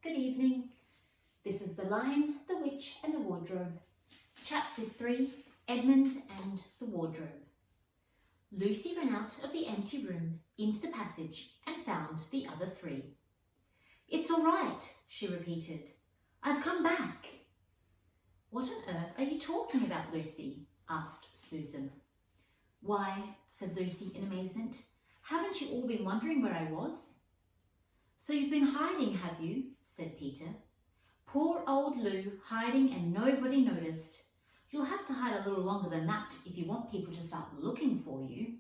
Good evening. This is The Lion, the Witch and the Wardrobe. Chapter 3, Edmund and the Wardrobe. Lucy ran out of the empty room into the passage and found the other three. "It's all right," she repeated. "I've come back." "What on earth are you talking about, Lucy?" asked Susan. "Why," said Lucy in amazement, "haven't you all been wondering where I was?" "So you've been hiding, have you?" said Peter. "Poor old Lou, hiding and nobody noticed. You'll have to hide a little longer than that if you want people to start looking for you."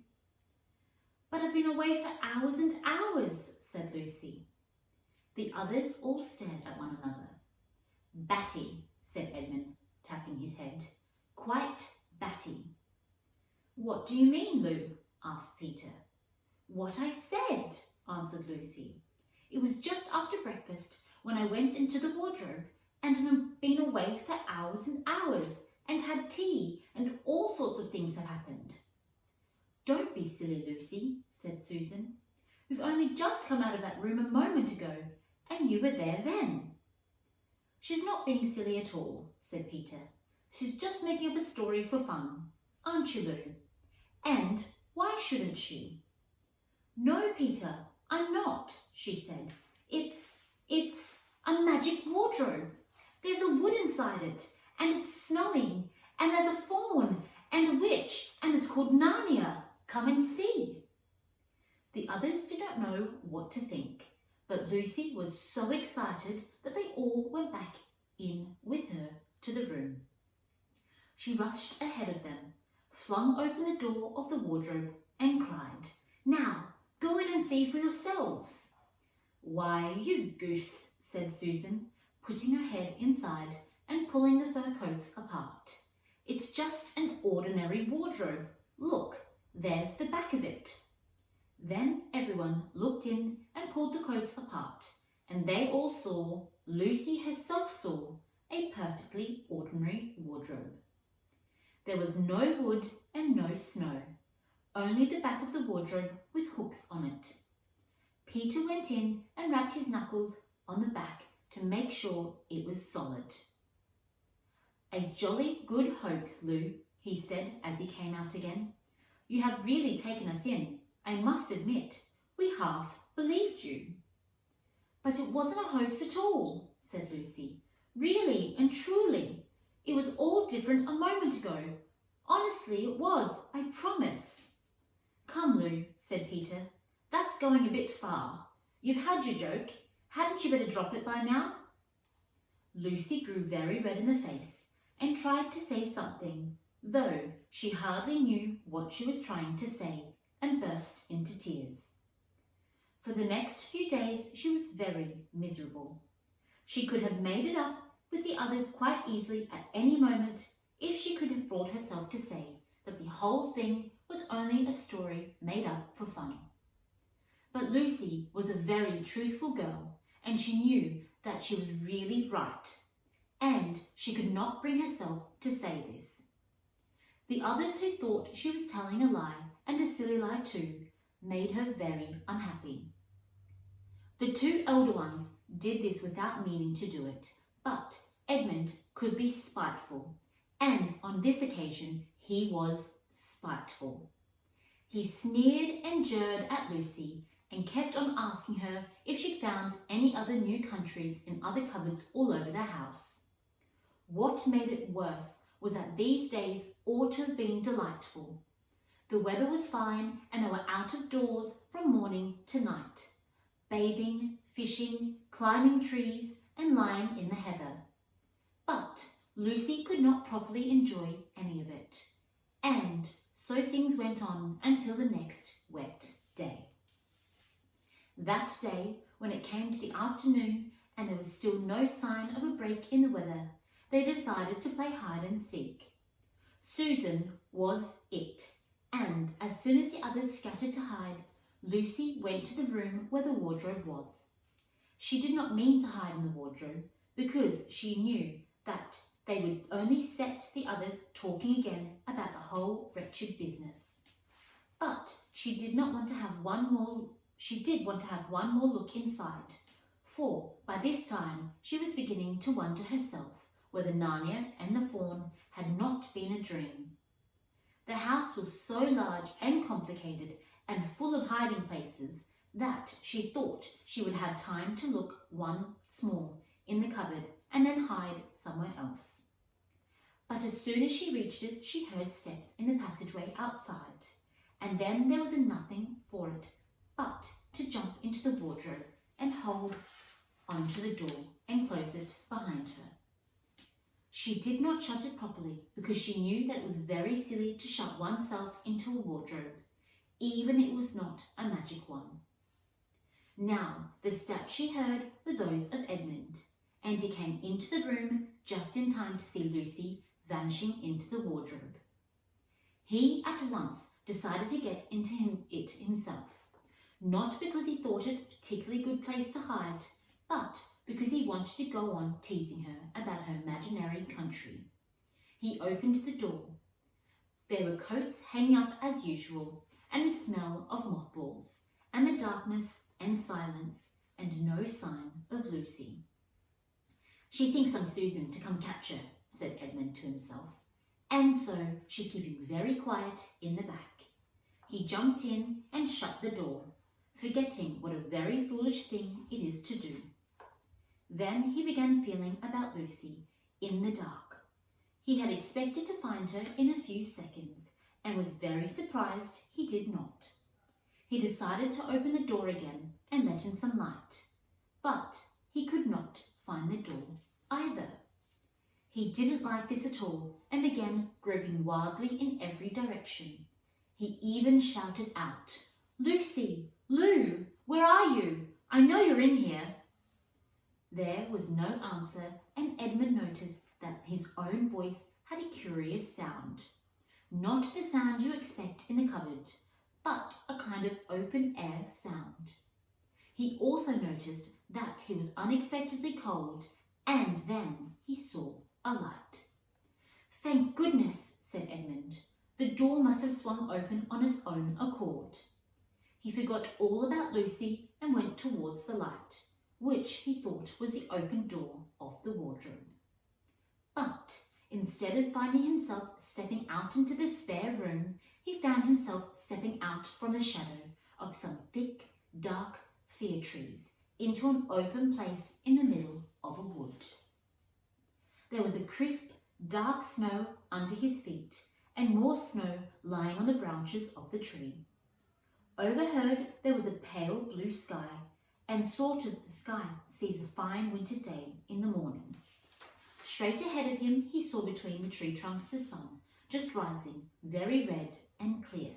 "But I've been away for hours and hours," said Lucy. The others all stared at one another. "Batty," said Edmund, tapping his head. "Quite batty." "What do you mean, Lou?" asked Peter. "What I said," answered Lucy. "It was just after breakfast when I went into the wardrobe and have been away for hours and hours and had tea and all sorts of things have happened." "Don't be silly, Lucy," said Susan. "We've only just come out of that room a moment ago and you were there then." "She's not being silly at all," said Peter. "She's just making up a story for fun. Aren't you, Lou? And why shouldn't she?" "No, Peter, I'm not," she said. It's a magic wardrobe. There's a wood inside it, and it's snowing, and there's a faun and a witch, and it's called Narnia. Come and see." The others did not know what to think, but Lucy was so excited that they all went back in with her to the room. She rushed ahead of them, flung open the door of the wardrobe and cried, "Now, go in and see for yourselves." "Why, you goose," said Susan, putting her head inside and pulling the fur coats apart. "It's just an ordinary wardrobe. Look, there's the back of it." Then everyone looked in and pulled the coats apart, and they all saw, Lucy herself saw, a perfectly ordinary wardrobe. There was no wood and no snow, only the back of the wardrobe with hooks on it. Peter went in and rapped his knuckles on the back to make sure it was solid. "A jolly good hoax, Lou," he said as he came out again. "You have really taken us in, I must admit. We half believed you." "But it wasn't a hoax at all," said Lucy. "Really and truly. It was all different a moment ago. Honestly, it was, I promise." "Come, Lou," said Peter. "That's going a bit far. You've had your joke. Hadn't you better drop it by now?" Lucy grew very red in the face and tried to say something, though she hardly knew what she was trying to say, and burst into tears. For the next few days she was very miserable. She could have made it up with the others quite easily at any moment if she could have brought herself to say that the whole thing was only a story made up for fun. But Lucy was a very truthful girl, and she knew that she was really right, and she could not bring herself to say this. The others who thought she was telling a lie, and a silly lie too, made her very unhappy. The two elder ones did this without meaning to do it, but Edmund could be spiteful, and on this occasion he was spiteful. He sneered and jeered at Lucy and kept on asking her if she'd found any other new countries in other cupboards all over the house. What made it worse was that these days ought to have been delightful. The weather was fine and they were out of doors from morning to night, bathing, fishing, climbing trees and lying in the heather. But Lucy could not properly enjoy any of it, and so things went on until the next wet day. That day, when it came to the afternoon and there was still no sign of a break in the weather, they decided to play hide and seek. Susan was it, and as soon as the others scattered to hide, Lucy went to the room where the wardrobe was. She did not mean to hide in the wardrobe because she knew that they would only set the others talking again about the whole wretched business. But she did want to have one more look inside, for by this time she was beginning to wonder herself whether Narnia and the Faun had not been a dream. The house was so large and complicated and full of hiding places that she thought she would have time to look once more in the cupboard and then hide somewhere else. But as soon as she reached it, she heard steps in the passageway outside, and then there was nothing for it but to jump into the wardrobe and hold onto the door and close it behind her. She did not shut it properly because she knew that it was very silly to shut oneself into a wardrobe, even if it was not a magic one. Now the steps she heard were those of Edmund, and he came into the room just in time to see Lucy vanishing into the wardrobe. He at once decided to get into it himself, not because he thought it a particularly good place to hide, but because he wanted to go on teasing her about her imaginary country. He opened the door. There were coats hanging up as usual, and the smell of mothballs, and the darkness and silence, and no sign of Lucy. "She thinks I'm Susan to come catch her," said Edmund to himself, "and so she's keeping very quiet in the back." He jumped in and shut the door, forgetting what a very foolish thing it is to do. Then he began feeling about Lucy in the dark. He had expected to find her in a few seconds and was very surprised he did not. He decided to open the door again and let in some light, but he could not find the door either. He didn't like this at all and began groping wildly in every direction. He even shouted out, "Lucy! Lou! Where are you? I know you're in here." There was no answer, and Edmund noticed that his own voice had a curious sound. Not the sound you expect in a cupboard, but a kind of open-air sound. He also noticed that he was unexpectedly cold, and then he saw a light. "Thank goodness," said Edmund. "The door must have swung open on its own accord." He forgot all about Lucy and went towards the light, which he thought was the open door of the wardrobe. But instead of finding himself stepping out into the spare room, he found himself stepping out from the shadow of some thick, dark fir trees into an open place in the middle of a wood. There was a crisp, dark snow under his feet and more snow lying on the branches of the tree. Overhead there was a pale blue sky, and sort of the sky sees a fine winter day in the morning. Straight ahead of him he saw between the tree trunks the sun, just rising, very red and clear.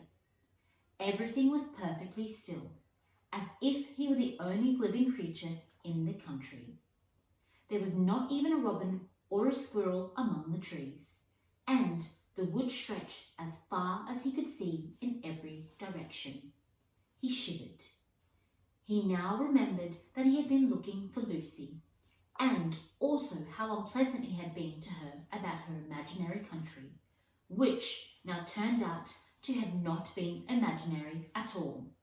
Everything was perfectly still, as if he were the only living creature in the country. There was not even a robin or a squirrel among the trees, and the wood stretched as far as he could see in every direction. He shivered. He now remembered that he had been looking for Lucy, and also how unpleasant he had been to her about her imaginary country, which now turned out to have not been imaginary at all.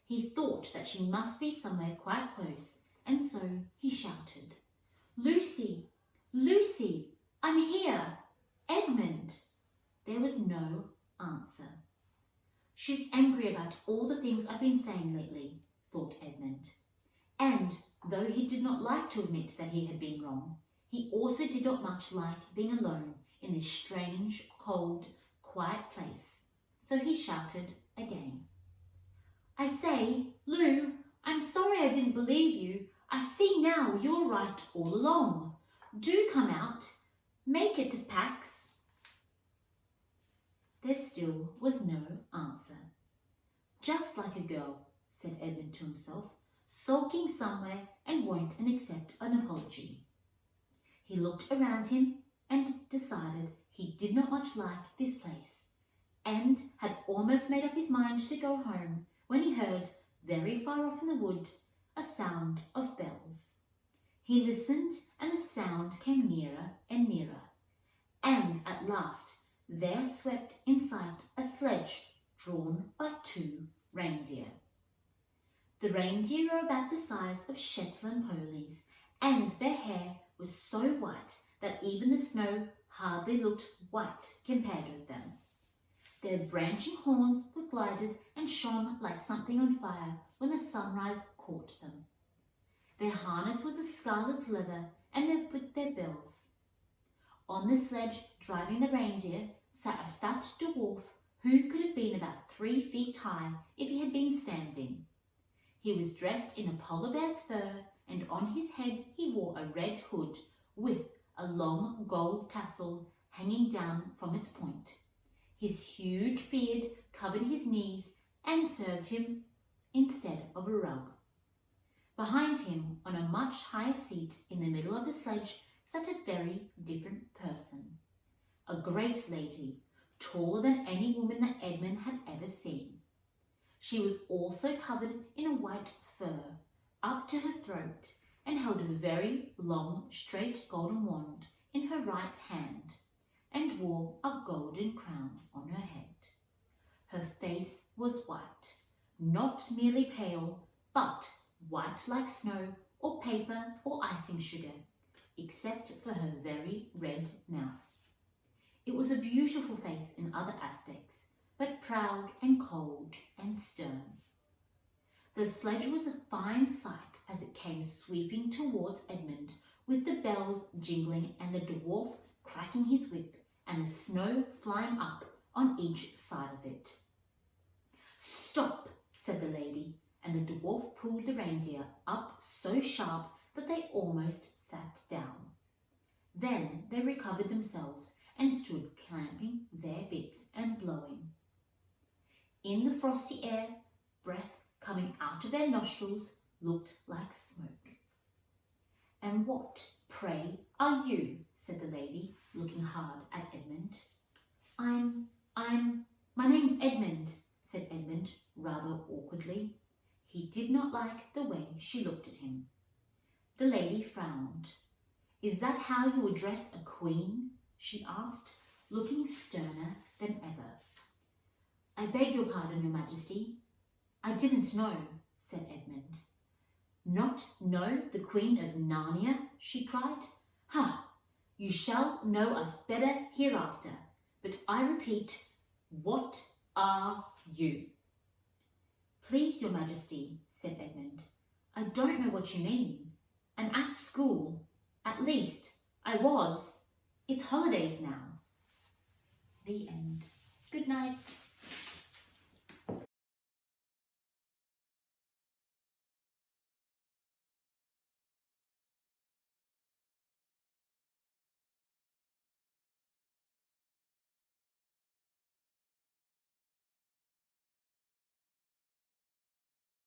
He thought that she must be somewhere quite close, and so he shouted, "Lucy! Lucy! I'm here! Edmund!" There was no answer. "She's angry about all the things I've been saying lately," thought Edmund. And though he did not like to admit that he had been wrong, he also did not much like being alone in this strange, cold, quiet place. So he shouted again, "I say, Lou, I'm sorry I didn't believe you. I see now you're right all along. Do come out. Make it to Pax." There still was no answer. "Just like a girl," said Edmund to himself, "sulking somewhere and won't accept an apology." He looked around him and decided he did not much like this place, and had almost made up his mind to go home when he heard, very far off in the wood, a sound of bells. He listened, and the sound came nearer and nearer, and at last there swept in sight a sledge drawn by 2 reindeer. The reindeer were about the size of Shetland ponies, and their hair was so white that even the snow hardly looked white compared with them. Their branching horns were glided and shone like something on fire when the sunrise caught them. Their harness was a scarlet leather, and with their bells. On the sledge, driving the reindeer, sat a fat dwarf who could have been about 3 feet high if he had been standing. He was dressed in a polar bear's fur, and on his head he wore a red hood with a long gold tassel hanging down from its point. His huge beard covered his knees and served him instead of a rug. Behind him, on a much higher seat in the middle of the sledge, sat a very different person. A great lady, taller than any woman that Edmund had ever seen. She was also covered in a white fur up to her throat and held a very long, straight golden wand in her right hand and wore a golden crown on her head. Her face was white, not merely pale, but white like snow or paper or icing sugar, except for her very red mouth. It was a beautiful face in other aspects, but proud and cold and stern. The sledge was a fine sight as it came sweeping towards Edmund, with the bells jingling and the dwarf cracking his whip and the snow flying up on each side of it. "Stop," said the lady, and the dwarf pulled the reindeer up so sharp that they almost sat down. Then they recovered themselves and stood clamping their bits and blowing. In the frosty air, breath coming out of their nostrils looked like smoke. "And what, pray, are you?" said the lady, looking hard at Edmund. My name's Edmund," said Edmund, rather awkwardly. He did not like the way she looked at him. The lady frowned. "Is that how you address a queen?" she asked, looking sterner than ever. "I beg your pardon, Your Majesty. I didn't know," said Edmund. "Not know the Queen of Narnia?" she cried. "Ha! You shall know us better hereafter. But I repeat, what are you?" "Please, Your Majesty," said Edmund, "I don't know what you mean. I'm at school. At least, I was. It's holidays now." The end. Good night.